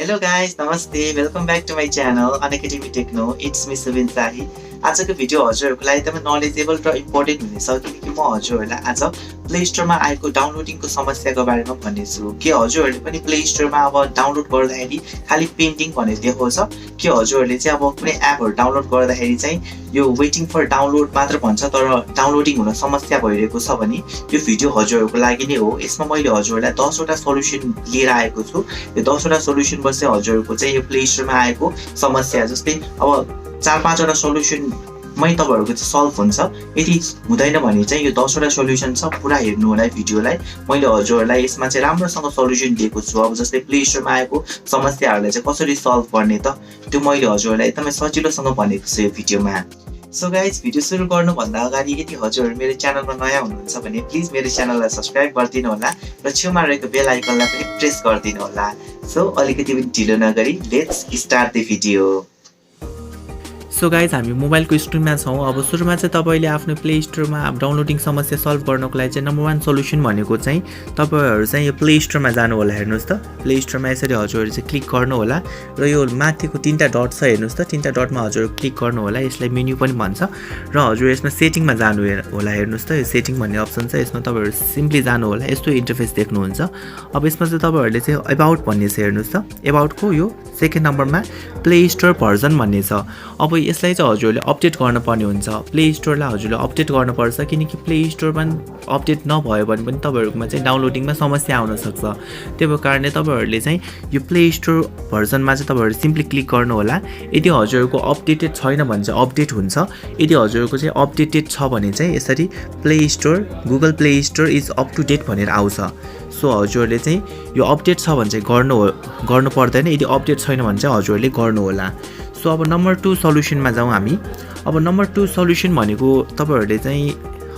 Hello guys, Namaste. Welcome back to my channel Unacademy Techno. It's me Subin Sahi. आजको video हजुरहरूको लागि एकदमै knowledgeable र important हुनेछ किनकि म हजुरहरूलाई आज प्ले स्टोरमा आएको डाउनलोडिङको समस्याको बारेमा भन्नेछु। के हजुरहरूले पनि प्ले स्टोरमा अब डाउनलोड गर्दाखेरि खाली पेन्डिङ भनेर देखाउँछ कि हजुरहरूले चाहिँ अब कुनै एपहरु डाउनलोड गर्दाखेरि चाहिँ यो वेटिङ फर डाउनलोड मात्र भन्छ तर डाउनलोडिङ हुन समस्या भइरहेको छ भने यो भिडियो हजुरहरूको लागि नै हो। यसमा मैले हजुरहरूलाई 10 वटा सल्युसन लिएर आएको छु। यो 10 वटा सल्युसनमा चाहिँ हजुरहरूको चाहिँ यो प्ले स्टोरमा आएको समस्या जस्तै अब 4-5 वटा सल्युसन मै तपाईहरुको चाहिँ सल्भ हुन्छ। यदि हुँदैन भने चाहिँ यो 10 वटा सल्युसन छ पुरा हेर्नु होला भिडियोलाई। मैले हजुरहरूलाई यसमा चाहिँ राम्रोसँग सल्युसन दिएको छु। अब जस्तै प्ले स्टोरमा आएको समस्याहरूलाई चाहिँ कसरी सल्भ गर्ने त त्यो मैले हजुरहरूलाई एकदमै सजिलोसँग भनेको छु यो भिडियोमा। सो गाइज भिडियो सुरु गर्नुभन्दा अगाडि यदि हजुरहरू मेरो च्यानलमा नयाँ हुनुहुन्छ भने प्लिज मेरो च्यानललाई सब्स्क्राइब गरिदिनु होला र छेउमा रहेको बेल आइकनलाई पनि प्रेस गरिदिनु होला। सो अलिकति पनि ढिलो नगरी let's start the video. So guys हामी मोबाइलको स्क्रिनमा छौँ। अब सुरुमा चाहिँ तपाईँले आफ्नो प्ले स्टोरमा डाउनलोडिङ समस्या सल्भ गर्नको लागि चाहिँ नम्बर 1 सल्युसन भनेको चाहिँ तपाईँहरू चाहिँ यो प्ले स्टोरमा जानु होला। हेर्नुहोस् त प्ले स्टोरमा यसरी हजुरहरू चाहिँ क्लिक गर्नु होला र यो माथिको 3टा डट छ हेर्नुहोस् त 3टा डटमा हजुर क्लिक गर्नु होला। यसलाई मेन्यु पनि भन्छ र हजुर यसमा सेटिङमा जानु होला। हेर्नुहोस् त यो सेटिङ भन्ने अप्सन छ यसमा तपाईँहरू सिम्पली जानु होला। यस्तो इन्टरफेस देख्नुहुन्छ। अब यसमा चाहिँ तपाईँहरूले चाहिँ अबाउट भन्ने छ हेर्नुहोस् त अबाउटको यो सेकेन्ड नम्बरमा प्ले स्टोर भर्जन भन्ने छ। अब यसलाई चाहिँ हजुरले अपडेट गर्नुपर्ने हुन्छ। प्ले स्टोरलाई हजुरले अपडेट गर्नुपर्छ किनकि प्ले स्टोरमा अपडेट नभयो भने पनि तपाईहरुकोमा चाहिँ डाउनलोडिङमा समस्या आउन सक्छ। त्यही कारणले तपाईहरुले चाहिँ यो प्ले स्टोर भर्जनमा चाहिँ तपाईहरु सिम्पली क्लिक गर्नु होला। यदि हजुरको अपडेटेड छैन भने चाहिँ अपडेट हुन्छ। यदि हजुरको चाहिँ अपडेटेड छ भने चाहिँ यसरी play store Google play store is up to date भनेर आउँछ। सो हजुरले चाहिँ यो अपडेट छ भने चाहिँ गर्नु पर्दैन। यदि अपडेट छैन भने चाहिँ हजुरले गर्नु होला। सो अब नम्बर 2 सल्युसनमा जाउँ हामी। अब नम्बर 2 सल्युसन भनेको तपाईहरुले चाहिँ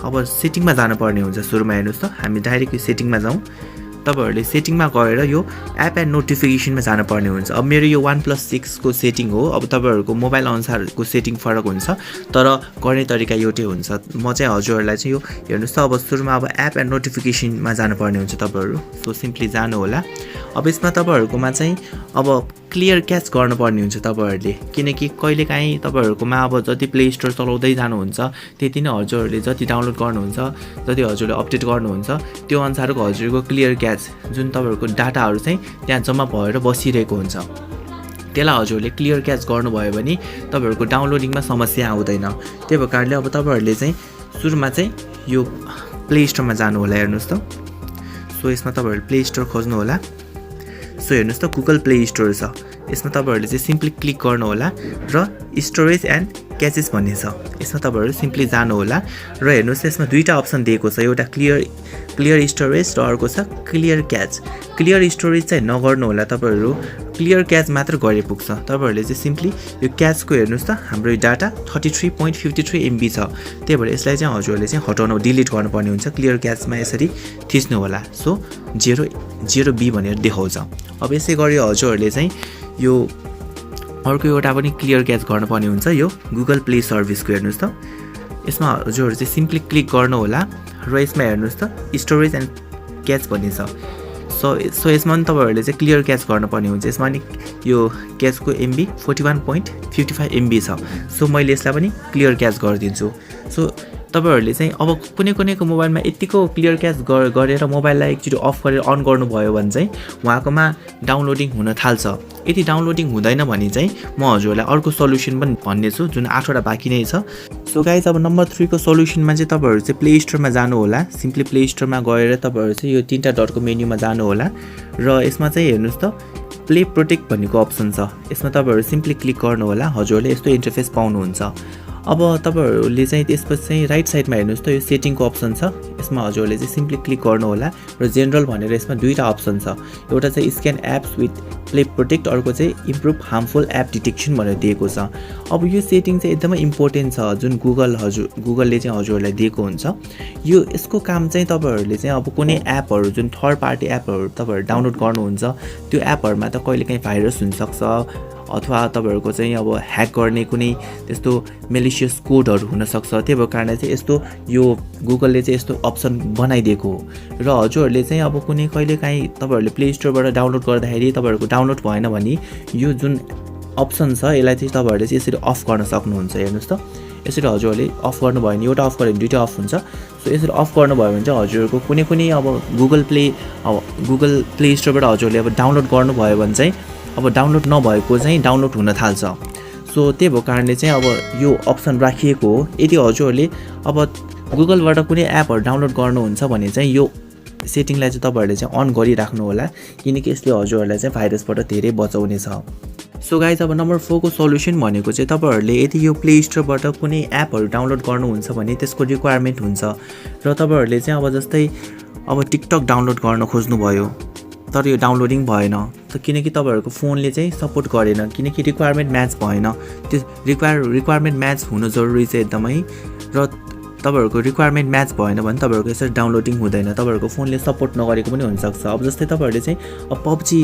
अब सेटिङमा जानुपर्ने हुन्छ। सुरुमा हेर्नुस् त हामी डाइरेक्ट यो सेटिङमा जाउँ। तपाईहरुले सेटिङमा गएर यो एप एन्ड नोटिफिकेसनमा जानुपर्ने हुन्छ। अब मेरो यो 1+6 को सेटिङ हो। अब तपाईहरुको मोबाइल अनुसारको सेटिङ फरक हुन्छ तर गर्ने तरिका एउटै हुन्छ। म चाहिँ हजुरहरूलाई चाहिँ यो हेर्नुस् त अब सुरुमा अब एप एन्ड नोटिफिकेसनमा जानुपर्ने हुन्छ तपाईहरु। सो सिम्पली जानु होला। अब यसमा तपाईहरुकोमा चाहिँ अब क्लियर क्याच गर्नुपर्ने हुन्छ तपाईहरुले किनकि कहिलेकाहीँ तपाईहरुकोमा अब जति प्ले स्टोर चलाउँदै जानुहुन्छ त्यति नै हजुरहरूले जति डाउनलोड गर्नुहुन्छ जति हजुरले अपडेट गर्नुहुन्छ त्यो अनुसारको हजुरको क्लियर क्याच जुन तपाईहरुको डाटाहरु चाहिँ त्यहाँ जम्मा भएर बसिरहेको हुन्छ। त्यसलाई हजुरले क्लियर क्याच गर्नुभयो भने तपाईहरुको डाउनलोडिङमा समस्या आउँदैन। त्यही कारणले अब तपाईहरुले चाहिँ सुरुमा चाहिँ यो प्ले स्टोरमा जानु होला। हेर्नुस् त सो यसमा तपाईहरुले प्ले स्टोर खोज्नु होला। सो हेर्नुस् त गुगल प्ले स्टोर छ। यसमा तपाईहरुले चाहिँ सिम्पली क्लिक गर्नु होला र स्टोरेज एन्ड क्याचेस भन्ने छ। यसमा तपाईहरु सिम्पली जानु होला र हेर्नुस् यसमा दुईटा अप्सन दिएको छ। एउटा क्लियर स्टोरेज र अर्को छ क्लियर क्याच। क्लियर स्टोरेज चाहिँ नगर्नु होला तपाईहरु क्लियर क्याच मात्र गरे पुग्छ। तपाईहरुले चाहिँ सिम्पली यो क्याचको हेर्नुस् त हाम्रो डाटा 33.53 MB छ। त्यही भएर यसलाई चाहिँ हजुरले चाहिँ हटाउन डिलिट गर्नुपर्ने हुन्छ। क्लियर क्याचमा यसरी थिच्नु होला। सो 0 B भनेर देखाउँछ। अब यसै गरी हजुरहरूले चाहिँ यो अर्को एउटा पनि क्लियर क्याच गर्नुपर्ने हुन्छ। यो गुगल प्ले सर्भिसको हेर्नुस् त यसमा हजुरहरू चाहिँ सिम्पली क्लिक गर्नु होला र यसमा हेर्नुस् त स्टोरेज एन्ड क्याच भन्ने छ। सो यसमा पनि तपाईहरुले चाहिँ क्लियर क्याच गर्नुपर्ने हुन्छ। यसमा नि यो क्याचको MB 41.55 MB छ। सो मैले यसलाई पनि क्लियर क्याच गरिदिन्छु। सो तपाईहरुले चाहिँ अब कुनैको मोबाइलमा यतिको क्लियर क्याच गरेर मोबाइललाई एकचोटि अफ गरेर अन गर्नुभयो भने चाहिँ उहाँकोमा डाउनलोडिङ हुन थाल्छ। यदि डाउनलोडिङ हुँदैन भने चाहिँ म हजुरलाई अर्को सल्युसन पनि भन्नेछु जुन 8 वटा बाँकी नै छ। सो गाइज अब नम्बर 3 को सल्युसनमा चाहिँ तपाईहरु चाहिँ प्ले स्टोरमा जानु होला। सिम्पली प्ले स्टोरमा गएर तपाईहरु चाहिँ यो 3टा डटको मेन्युमा जानु होला र यसमा चाहिँ हेर्नुस् त प्ले प्रोटेक्ट भन्नेको अप्सन छ। यसमा तपाईहरु सिम्पली क्लिक गर्नु होला। हजुरले यस्तो इन्टरफेस पाउनुहुन्छ। अब तपाईहरुले चाहिँ त्यसपछि चाहिँ राइट साइडमा हेर्नुस् त यो सेटिङको अप्सन छ। यसमा हजुरले चाहिँ सिम्पली क्लिक गर्नु होला र जेनरल भनेर यसमा दुईटा अप्सन छ। एउटा चाहिँ scan apps with play protect अर्को चाहिँ इम्प्रुभ हार्मफुल एप डिटेक्सन भनेर दिएको छ। अब यो सेटिङ चाहिँ एकदमै इम्पोर्टेन्ट छ जुन गुगलले चाहिँ हजुरहरूलाई दिएको हुन्छ। यो यसको काम चाहिँ तपाईहरुले चाहिँ अब कुनै एपहरु जुन थर्ड पार्टी एपहरु तपाईहरु डाउनलोड गर्नुहुन्छ त्यो एपहरुमा त कहिलेकाहीँ भाइरस हुन सक्छ अथवा तपाईहरुको चाहिँ अब ह्याक गर्ने कुनै त्यस्तो मेलिसियस कोडहरु हुन सक्छ। त्यही भएको कारणले चाहिँ यस्तो यो गुगलले चाहिँ यस्तो अप्सन बनाइदिएको हो। र हजुरहरुले चाहिँ अब कुनै कहिलेकाहीँ तपाईहरुले प्ले स्टोरबाट डाउनलोड गर्दाखेरि तपाईहरुको डाउनलोड भएन भने यो जुन अप्सन छ यसलाई चाहिँ तपाईहरुले चाहिँ यसरी अफ गर्न सक्नुहुन्छ। हेर्नुस् त, यसरी हजुरहरुले अफ गर्नुभयो भने एउटा अफ गरे भने दुईटा अफ हुन्छ। सो यसरी अफ गर्नुभयो भने चाहिँ हजुरहरुको कुनै अब गुगल प्ले स्टोरबाट हजुरहरुले अब डाउनलोड गर्नुभयो भने चाहिँ अब डाउनलोड नभएको चाहिँ डाउनलोड हुन थाल्छ। सो त्यही भएको कारणले चाहिँ अब यो अप्सन राखिएको हो। यदि हजुरहरुले अब गुगलबाट कुनै एपहरु डाउनलोड गर्नुहुन्छ भने चाहिँ यो सेटिङलाई चाहिँ तपाईहरुले चाहिँ अन गरिराख्नु होला, किनकि यसले हजुरहरुलाई चाहिँ भाइरसबाट धेरै बचाउने छ। सो गाइज अब नम्बर 4 को सल्युसन भनेको चाहिँ तपाईहरुले यदि यो प्ले स्टोरबाट कुनै एपहरु डाउनलोड गर्नुहुन्छ भने त्यसको रिक्वायरमेन्ट हुन्छ। र तपाईहरुले चाहिँ अब जस्तै अब टिकटक डाउनलोड गर्न खोज्नुभयो तर यो डाउनलोडिङ भएन, किनकि तपाईहरुको फोनले चाहिँ सपोर्ट गरेन, किनकि रिक्वायरमेन्ट म्याच भएन। त्यो रिक्वायरमेन्ट म्याच हुनु जरुरी छ एकदमै। र तपाईहरुको रिक्वायरमेन्ट म्याच भएन भने तपाईहरुको यसरी डाउनलोडिङ हुँदैन, तपाईहरुको फोनले सपोर्ट नगरेको पनि हुन सक्छ। अब जस्तै तपाईहरुले चाहिँ अब पबजी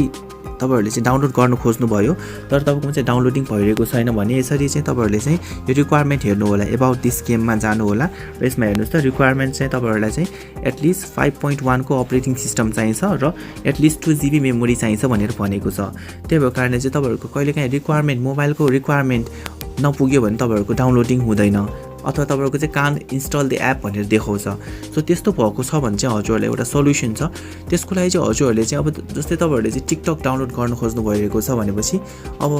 तपाईहरुले चाहिँ डाउनलोड गर्न खोज्नुभयो तर तपाईकोमा चाहिँ डाउनलोडिङ भइरहेको छैन भने यसरी चाहिँ तपाईहरुले चाहिँ यो रिक्वायरमेन्ट हेर्नु होला, अबाउट दिस गेममा जानु होला। र यसमा हेर्नुस् त रिक्वायरमेन्ट चाहिँ तपाईहरुलाई चाहिँ एटलिस्ट 5.1 को अपरेटिङ सिस्टम चाहिन्छ र एटलिस्ट 2 GB मेमोरी चाहिन्छ भनेर भनेको छ। त्यही भएको कारणले चाहिँ तपाईहरुको कहिलेकाहीँ रिक्वायरमेन्ट मोबाइलको रिक्वायरमेन्ट नपुग्यो भने तपाईहरुको डाउनलोडिङ हुँदैन अथवा तपाईहरुको चाहिँ कान इन्स्टल द एप भनेर देखाउँछ। सो त्यस्तो भएको छ भने चाहिँ हजुरहरुलाई एउटा सल्युसन छ। त्यसको लागि चाहिँ हजुरहरुले चाहिँ अब जस्तै तपाईहरुले चाहिँ टिकटक डाउनलोड गर्न खोज्नु भइरहेको छ भनेपछि अब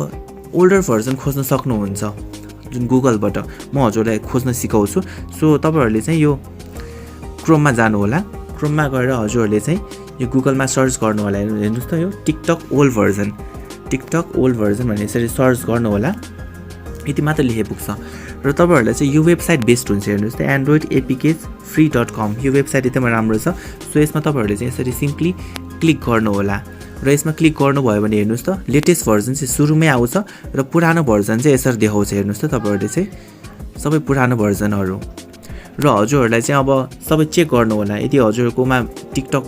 ओल्डर भर्जन खोज्न सक्नुहुन्छ जुन गुगलबाट म हजुरलाई खोज्न सिकाउँछु। सो तपाईहरुले चाहिँ यो क्रोममा जानु होला। क्रोममा गएर हजुरहरुले चाहिँ यो गुगलमा सर्च गर्नु होला। हेर्नुस् त यो टिकटक ओल्ड भर्जन भनेर यसरी सर्च गर्नु होला। यति मात्र लेखे पुग्छ। र तपाईहरुलाई चाहिँ यो वेबसाइट बेस्ट हुन्छ। हेर्नुस् त androidapkfree.com यो वेबसाइट एकदमै राम्रो छ। सो यसमा तपाईहरुले चाहिँ यसरी सिम्पली क्लिक गर्नु होला। र यसमा क्लिक गर्नुभयो भने हेर्नुस् त लेटेस्ट भर्जन चाहिँ सुरुमै आउँछ र पुरानो भर्जन चाहिँ यसरी देखाउँछ। हेर्नुस् त तपाईहरुले चाहिँ सबै पुरानो भर्जनहरु र हजुरहरुलाई चाहिँ अब सबै चेक गर्नु होला। यदि हजुरकोमा टिकटक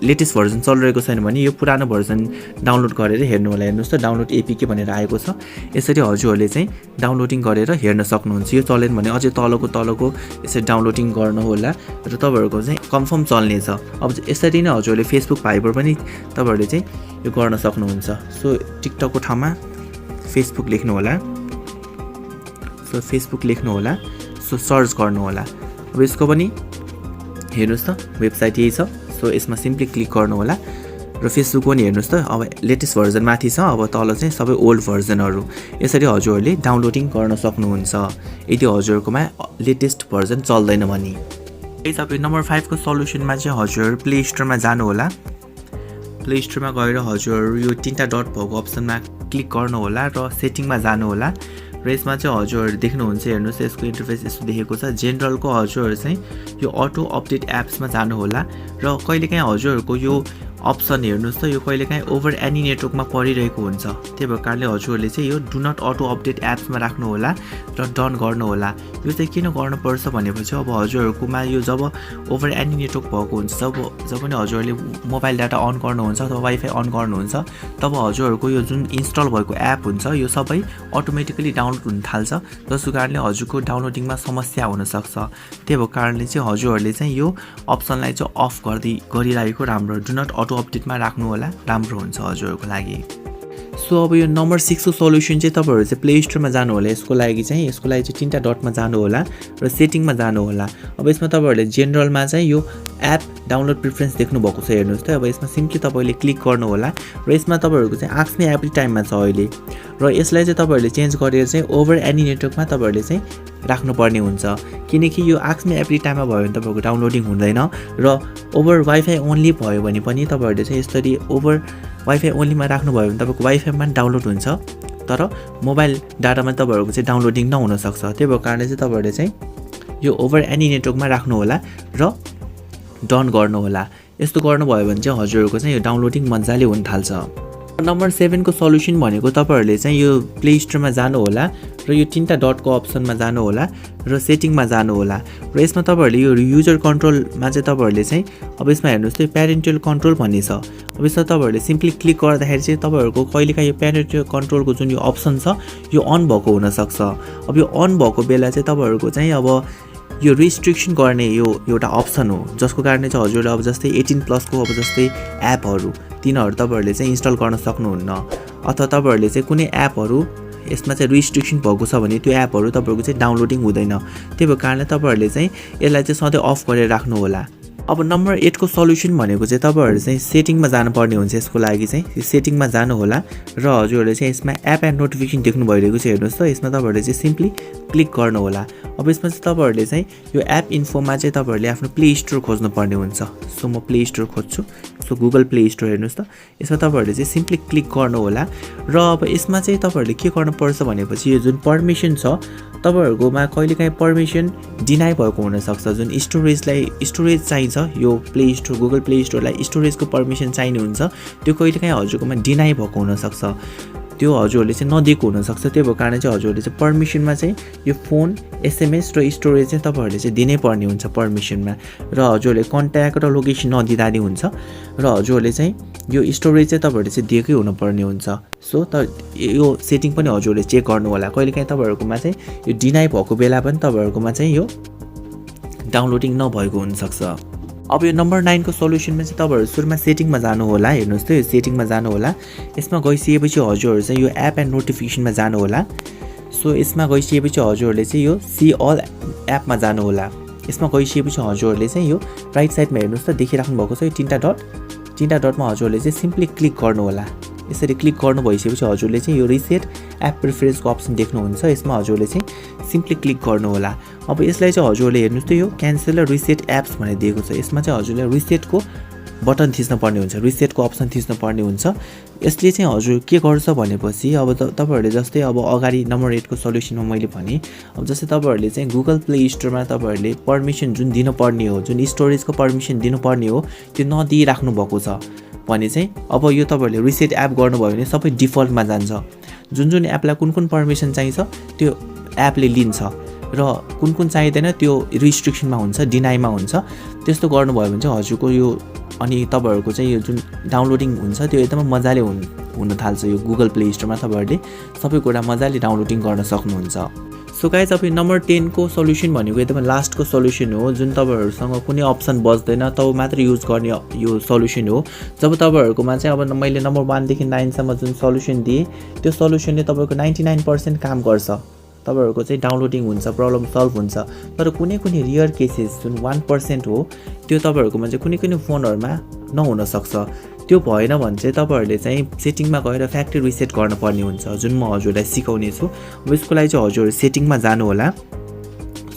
लेटेस्ट भर्जन चलिरहेको छैन भने यो पुरानो भर्जन डाउनलोड गरेर हेर्नु होला। हेर्नुस् त डाउनलोड एपीके भनेर आएको छ। यसरी हजुरहरुले चाहिँ डाउनलोडिङ गरेर हेर्न सक्नुहुन्छ। यो चलेन भने अझै तलको यसरी डाउनलोडिङ गर्नु होला र तपाईहरुको चाहिँ कन्फर्म चल्ने छ। अब यसरी नै हजुरहरुले फेसबुक भाइबर पनि तपाईहरुले चाहिँ यो गर्न सक्नुहुन्छ। सो टिकटकको ठाउँमा फेसबुक लेख्नु होला। सो सर्च गर्नु होला। अब यसको पनि हेर्नुस् त वेबसाइट यही छ। सो यसमा सिम्पली क्लिक गर्नु होला र फेसबुक पनि हेर्नुस् त अब लेटेस्ट भर्जन माथि छ, अब तल चाहिँ सबै ओल्ड भर्जनहरु। यसरी हजुरहरुले डाउनलोडिङ गर्न सक्नुहुन्छ यदि हजुरकोमा लेटेस्ट भर्जन चल्दैन भने। तपाईँ नम्बर 5 को सल्युसनमा चाहिँ हजुरहरु प्ले स्टोरमा जानु होला। प्ले स्टोरमा गएर हजुरहरु यो तीनटा डट भएको अप्सनमा क्लिक गर्नु होला र सेटिङमा जानु होला। र यसमा चाहिँ हजुरहरु देख्नुहुन्छ। हेर्नुस् यसको इन्टरफेस यस्तो देखेको छ। जेनरलको हजुरहरु चाहिँ यो अटो अपडेट एप्समा जानु होला र कहिलेकाहीँ हजुरहरुको यो अप्सन हेर्नुस् त यो कहिलेकाहीँ ओभर एनी नेटवर्कमा परिरहेको हुन्छ। त्यही भएको कारणले हजुरहरुले चाहिँ यो डु नट अटो अपडेट एप्समा राख्नु होला र डन गर्नु होला। यो चाहिँ किन गर्नुपर्छ भनेपछि अब हजुरहरुकोमा यो जब ओभर एनी नेटवर्क भएको हुन्छ, जब पनि हजुरहरुले मोबाइल डाटा अन गर्नुहुन्छ अथवा वाइफाई अन गर्नुहुन्छ तब हजुरहरुको यो जुन इन्स्टल भएको एप हुन्छ यो सबै अटोमेटिकली डाउनलोड हुन थाल्छ, जसको कारणले हजुरको डाउनलोडिङमा समस्या हुन सक्छ। त्यही भएको कारणले चाहिँ हजुरहरुले चाहिँ यो अप्सनलाई चाहिँ अफ गरिरहेको राम्रो। डु नट अटो अपडेटमा राख्नु होला, राम्रो हुन्छ हजुरहरुको लागि। सो अब यो नम्बर 6 को सल्युसन चाहिँ तपाईहरु चाहिँ प्ले स्टोरमा जानु होला। यसको लागि चाहिँ तीनटा डटमा जानु होला र सेटिङमा जानु होला। अब यसमा तपाईहरुले जेनरलमा चाहिँ यो एप डाउनलोड प्रिफरेन्स देख्नु भएको छ। हेर्नुस् त अब यसमा सिम्पली तपाईले क्लिक गर्नु होला र यसमा तपाईहरुको चाहिँ आस्क मी एभ्री टाइममा छ अहिले। र यसलाई चाहिँ तपाईहरुले चेन्ज गरेर चाहिँ ओभर एनी नेटवर्कमा तपाईहरुले चाहिँ राख्नुपर्ने हुन्छ, किनकि यो आस्क मी एभ्री टाइममा भयो भने तपाईको डाउनलोडिङ हुँदैन र ओभर वाइफाई ओन्ली भयो भने पनि तपाईहरुले चाहिँ यसरी ओभर वाइफाई ओन्लीमा राख्नुभयो भने तपाईको वाइफाईमा डाउनलोड हुन्छ तर मोबाइल डाटामा तपाईहरुको चाहिँ डाउनलोडिङ नहुन सक्छ। त्यही भएको कारणले चाहिँ तपाईहरुले चाहिँ यो ओभर एनी नेटवर्कमा राख्नु होला र डन गर्नु होला। यस्तो गर्नुभयो भने चाहिँ हजुरहरुको चाहिँ यो डाउनलोडिङ मजाले हुन थाल्छ। नम्बर 7 को सल्युसन भनेको तपाईहरुले चाहिँ यो प्ले स्टोरमा जानु होला र यो तीनटा डटको अप्सनमा जानु होला र सेटिङमा जानु होला र यसमा तपाईहरुले यो युजर कन्ट्रोलमा चाहिँ तपाईहरुले चाहिँ अब यसमा हेर्नुस् त प्यारेन्टल कन्ट्रोल भन्ने छ। अब यसमा तपाईहरुले सिम्पली क्लिक गर्दाखेरि चाहिँ तपाईहरुको कहिलेकाहीँ यो प्यारेन्टल कन्ट्रोलको जुन यो अप्सन छ यो अन भएको हुन सक्छ। अब यो अन भएको बेला चाहिँ तपाईहरुको चाहिँ अब यो रिस्ट्रिक्सन गर्ने यो एउटा अप्सन हो जसको कारणले चाहिँ हजुरले अब जस्तै 18+ को अब जस्तै एपहरु तिनीहरु तपाईहरुले चाहिँ इन्स्टल गर्न सक्नुहुन्न अथवा तपाईहरुले चाहिँ कुनै एपहरु यसमा चाहिँ रिस्ट्रिक्सन भएको छ भने त्यो एपहरु तपाईहरुको चाहिँ डाउनलोडिङ हुँदैन। त्यही भएको कारणले तपाईहरुले चाहिँ यसलाई चाहिँ सधैँ अफ गरेर राख्नु होला। अब नम्बर 8 को सल्युसन भनेको चाहिँ तपाईहरु चाहिँ सेटिङमा जानुपर्ने हुन्छ। यसको लागि चाहिँ यो सेटिङमा जानु होला र हजुरहरुले चाहिँ यसमा एप एन्ड नोटिफिकेसन देख्नु भइरहेको छ हेर्नुस् त। यसमा तपाईहरुले चाहिँ सिम्पली क्लिक गर्नु होला। अब यसमा चाहिँ तपाईहरुले चाहिँ यो एप इन्फोमा चाहिँ तपाईहरुले आफ्नो प्ले स्टोर खोज्नु पर्ने हुन्छ। सो म प्ले स्टोर खोज्छु। सो गुगल प्ले स्टोर हेर्नुस् त। यसमा तपाईहरुले चाहिँ सिम्पली क्लिक गर्नु होला र अब यसमा चाहिँ तपाईहरुले के गर्नुपर्छ भनेपछि यो जुन पर्मिसन छ तपाईहरुकोमा कहिलेकाहीँ पर्मिसन डिनाइ भएको हुन सक्छ। जुन स्टोरेज चाहिन्छ यो प्ले स्टोर गुगल प्ले स्टोरलाई स्टोरेजको पर्मिसन चाहिने हुन्छ त्यो कहिलेकाहीँ हजुरकोमा डिनाइ भएको हुन सक्छ। त्यो हजुरहरूले चाहिँ नदिएको हुन सक्छ। त्यही भएको कारण चाहिँ हजुरहरूले चाहिँ पर्मिसनमा चाहिँ यो फोन एसएमएस र स्टोरेज चाहिँ तपाईहरुले चाहिँ दिनै पर्ने हुन्छ पर्मिसनमा र हजुरहरूले कन्ट्याक्ट र लोकेसन नदिँदा नि हुन्छ र हजुरहरूले चाहिँ यो स्टोरेज चाहिँ तपाईहरुले चाहिँ दिएकै हुनुपर्ने हुन्छ। सो त यो सेटिङ पनि हजुरहरूले चेक गर्नु होला। कहिलेकाहीँ तपाईहरुकोमा चाहिँ यो डिनाइ भएको बेला पनि तपाईहरुकोमा चाहिँ यो डाउनलोडिङ नभएको हुन सक्छ। अब यो नम्बर 9 को सल्युसनमा चाहिँ तपाईहरु सुरुमा सेटिङमा जानु होला। हेर्नुस् त यो सेटिङमा जानु होला। यसमा गइसकेपछि हजुरहरु चाहिँ यो एप एन्ड नोटिफिकेसनमा जानु होला। सो यसमा गइसकेपछि हजुरहरुले चाहिँ यो सी अल एपमा जानु होला। यसमा गइसकेपछि हजुरहरुले चाहिँ यो राइट साइडमा हेर्नुस् त देखिराख्नु भएको छ यो तीनटा डटमा हजुरहरुले चाहिँ सिम्पली क्लिक गर्नु होला। यसरी क्लिक गर्नु भइसकेपछि हजुरले चाहिँ यो रिसेट एप प्रिफरेन्सको अप्सन देख्नुहुन्छ। यसमा हजुरले चाहिँ सिम्पली क्लिक गर्नु होला। अब यसलाई चाहिँ हजुरले हेर्नुस् त यो क्यान्सल र रिसेट एप्स भनेर दिएको छ। यसमा चाहिँ हजुरले रिसेटको बटन थिच्न पर्ने हुन्छ, रिसेटको अप्सन थिच्न पर्ने हुन्छ। यसले चाहिँ हजुर के गर्छ भनेपछि अब तपाईहरुले जस्तै अब अगाडि नम्बर 8 को सल्युसनमा मैले भने अब जस्तै तपाईहरुले चाहिँ गुगल प्ले स्टोरमा तपाईहरुले पर्मिसन जुन दिनुपर्ने हो जुन स्टोरेजको पर्मिसन दिनुपर्ने हो त्यो नदिइराख्नु भएको छ भने चाहिँ अब यो तपाईहरुले रिसेट एप गर्नुभयो भने सबै डिफल्टमा जान्छ। जुन एपलाई कुन पर्मिसन चाहिन्छ त्यो एपले लिन्छ र कुन चाहिदैन त्यो रिस्ट्रिक्सनमा हुन्छ, डिनाइमा हुन्छ। त्यस्तो गर्नुभयो भने चाहिँ हजुरको यो अनि तपाईहरुको चाहिँ यो जुन डाउनलोडिङ हुन्छ त्यो एकदमै मजाले हुन थाल्छ। यो गुगल प्ले स्टोरमा तपाईहरुले सबै कुरा मजाले डाउनलोडिङ गर्न सक्नुहुन्छ। सो गाइज अब नम्बर 10 को सल्युसन भनेको एकदमै लास्टको सल्युसन हो जुन तपाईहरुसँग कुनै अप्सन बच्दैन तब मात्र युज गर्ने यो सल्युसन हो। जब तपाईहरुकोमा चाहिँ अब मैले नम्बर 1 देखि 9 सम्म जुन सल्युसन दिए त्यो सल्युसनले तपाईको 99% काम गर्छ। तपाईहरुको चाहिँ डाउनलोडिङ हुन्छ, प्रब्लम सल्भ हुन्छ। तर कुनै रियर केसेस जुन 1% हो त्यो तपाईहरुकोमा चाहिँ कुनै फोनहरुमा नहुन सक्छ। त्यो भएन भने चाहिँ तपाईहरुले चाहिँ सेटिङमा गएर फ्याक्ट्री रिसेट गर्नुपर्ने हुन्छ जुन म हजुरलाई सिकाउने छु। अब यसको लागि चाहिँ हजुर सेटिङमा जानु होला।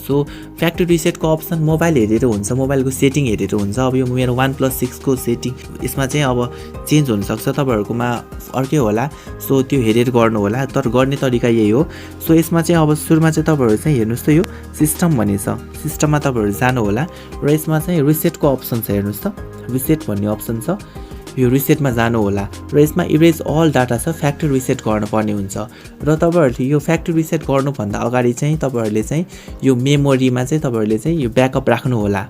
सो फ्याक्ट्री रिसेटको अप्सन मोबाइल हेरेर हुन्छ, मोबाइलको सेटिङ हेरेर हुन्छ। अब यो मेरो 1+6 को सेटिङ यसमा चाहिँ अब चेन्ज हुन सक्छ, तपाईहरुकोमा अर्कै होला। सो त्यो हेरेर गर्नु होला, तर गर्ने तरिका यही हो। सो यसमा चाहिँ अब सुरुमा चाहिँ तपाईहरु चाहिँ हेर्नुस् त यो सिस्टम भन्ने छ, सिस्टममा तपाईहरु जानु होला र यसमा चाहिँ रिसेटको अप्सन छ। हेर्नुस् त रिसेट भन्ने अप्सन छ, यो रिसेटमा जानु होला र यसमा इरेज अल डाटा छ, फ्याक्ट्री रिसेट गर्नुपर्ने हुन्छ। र तपाईहरुले यो फ्याक्ट्री रिसेट गर्नुभन्दा अगाडि चाहिँ तपाईहरुले चाहिँ यो मेमोरीमा चाहिँ तपाईहरुले चाहिँ यो ब्याकअप राख्नु होला।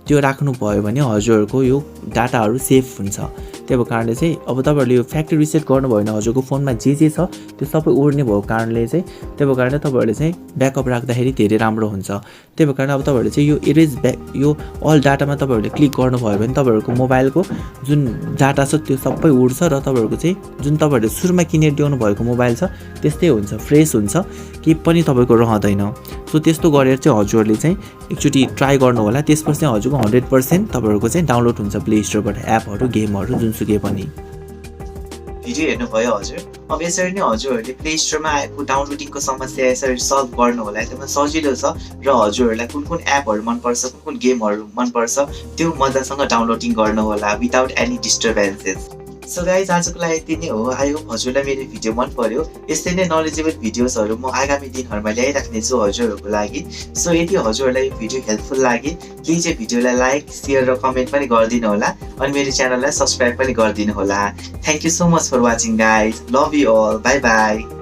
त्यो राख्नु भयो भने हजुरहरुको यो डाटाहरु सेफ हुन्छ। त्यही कारणले चाहिँ अब तपाईहरुले यो फ्याक्ट्री रिसेट गर्नुभयो भने हजुरको फोनमा जे छ त्यो सबै उड्ने भएको कारणले चाहिँ त्यही कारणले तपाईहरुले चाहिँ ब्याकअप राख्दाखेरि धेरै राम्रो हुन्छ। त्यही कारण अब तपाईहरुले चाहिँ यो इरेज यो अल डाटामा तपाईहरुले क्लिक गर्नुभयो भने तपाईहरुको मोबाइलको जुन डाटा छ त्यो सबै उड्छ र तपाईहरुको चाहिँ जुन तपाईहरुले सुरुमा किनेर ल्याउनु भएको मोबाइल छ त्यस्तै हुन्छ, फ्रेश हुन्छ, केही पनि तपाईको रहँदैन। सो त्यस्तो गरेर चाहिँ हजुरले चाहिँ एकचोटी ट्राई गर्नु होला। त्यसपछि चाहिँ हजुरको 100% तपाईहरुको चाहिँ डाउनलोड हुन्छ प्ले स्टोरबाट एपहरु, गेमहरु जुनसुकै पनि। भिडियो हेर्नुभयो हजुर। अब यसरी नै हजुरहरूले प्ले स्टोरमा आएको डाउनलोडिङको समस्या यसरी सल्भ गर्नु होला। एकदमै सजिलो छ र हजुरहरूलाई कुन एपहरु मनपर्छ, कुन गेमहरु मनपर्छ त्यो मजासँग डाउनलोडिङ गर्नु होला without any disturbances. So guys आजको लागि यति नै हो। आई होप हजुरलाई मेरो भिडियो मन पर्यो। यस्तै नै नलेजेबल भिडियोजहरू म आगामी दिनहरूमा ल्याइराख्नेछु हजुरहरूको लागि। सो यदि हजुरहरूलाई यो भिडियो हेल्पफुल लागे प्लिज यो भिडियोलाई लाइक शेयर र कमेन्ट पनि गरिदिनु होला अनि मेरो च्यानललाई सब्सक्राइब पनि गरिदिनु होला। Thank you so much for watching guys. Love you all. Bye by.